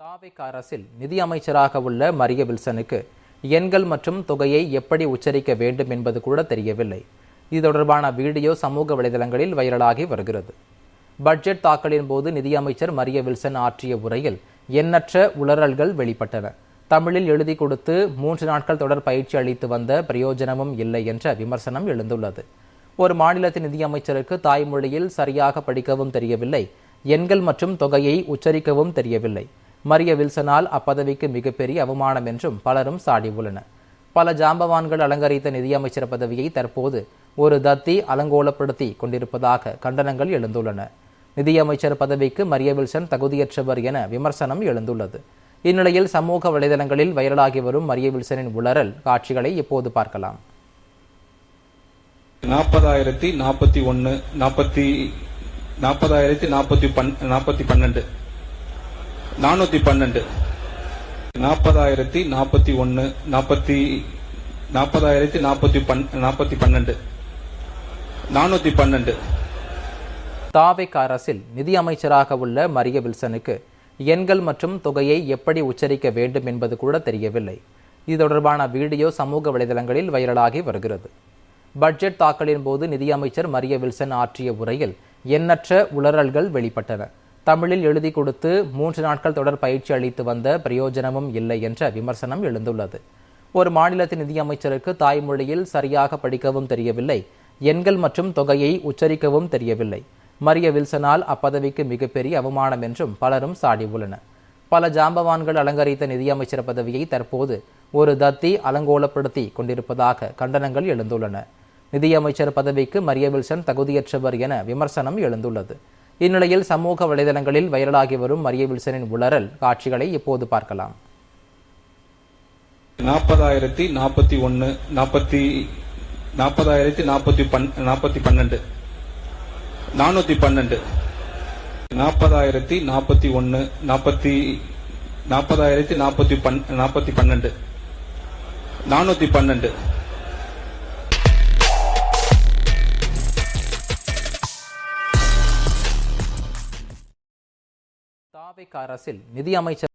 தாவேக அரசில் நிதி அமைச்சராக உள்ள மரிய வில்சனுக்கு எண்கள் மற்றும் தொகையை எப்படி உச்சரிக்க வேண்டும் என்பது கூட தெரியவில்லை. இது தொடர்பான வீடியோ சமூக வலைதளங்களில் வைரலாகி வருகிறது. பட்ஜெட் தாக்கலின் போது நிதியமைச்சர் மரிய வில்சன் ஆற்றிய உரையில் எண்ணற்ற உளறல்கள் வெளிப்பட்டன. தமிழில் எழுதி கொடுத்து 3 நாட்கள் தொடர் பயிற்சி அளித்து வந்த பிரயோஜனமும் இல்லை என்ற விமர்சனம் எழுந்துள்ளது. ஒரு மாநிலத்தின் நிதியமைச்சருக்கு தாய்மொழியில் சரியாக படிக்கவும் தெரியவில்லை, எண்கள் மற்றும் தொகையை உச்சரிக்கவும் தெரியவில்லை. மரிய வில்சனால் அப்பதவிக்கு மிகப்பெரிய அவமானம் என்றும் பலரும் சாடியுள்ளனர். பல ஜாம்பவான்கள் அலங்கரித்த நிதியமைச்சர் பதவியை தற்போது ஒரு தத்தி அலங்கோலப்படுத்தி கொண்டிருப்பதாக கண்டனங்கள் எழுந்துள்ளன. நிதியமைச்சர் பதவிக்கு மரிய வில்சன் தகுதியற்றவர் என விமர்சனம் எழுந்துள்ளது. இந்நிலையில் சமூக வலைதளங்களில் வைரலாகி வரும் மரிய வில்சனின் உளறல் காட்சிகளை இப்போது பார்க்கலாம். 40,041 40,012 412 40,041 40,012 412. தாவேக அரசில் நிதி அமைச்சராக உள்ள மரிய வில்சனுக்கு எண்கள் மற்றும் தொகையை எப்படி உச்சரிக்க வேண்டும் என்பது கூட தெரியவில்லை. இது தொடர்பான வீடியோ சமூக வலைதளங்களில் வைரலாகி வருகிறது. பட்ஜெட் தாக்கலின் போது நிதியமைச்சர் மரிய வில்சன் ஆற்றிய உரையில் எண்ணற்ற உளறல்கள் வெளிப்பட்டன. தமிழில் எழுதி கொடுத்து 3 நாட்கள் தொடர் பயிற்சி அளித்து வந்த பிரயோஜனமும் இல்லை என்ற விமர்சனம் எழுந்துள்ளது. ஒரு மாநிலத்தின் நிதியமைச்சருக்கு தாய்மொழியில் சரியாக படிக்கவும் தெரியவில்லை, எண்கள் மற்றும் தொகையை உச்சரிக்கவும் தெரியவில்லை. மரிய வில்சனால் அப்பதவிக்கு மிகப்பெரிய அவமானம் என்றும் பலரும் சாடியுள்ளனர். பல ஜாம்பவான்கள் அலங்கரித்த நிதியமைச்சர் பதவியை தற்போது ஒரு தத்தி அலங்கோலப்படுத்தி கொண்டிருப்பதாக கண்டனங்கள் எழுந்துள்ளன. நிதியமைச்சர் பதவிக்கு மரிய வில்சன் தகுதியற்றவர் என விமர்சனம் எழுந்துள்ளது. இந்நிலையில் சமூக வலைதளங்களில் வைரலாகி வரும் மரிய வில்சனின் உளறல் காட்சிகளை இப்போது பார்க்கலாம். 40,041 40,012 412 40,041 40,012 412. தாவேக அரசில் நிதி அமைச்சர்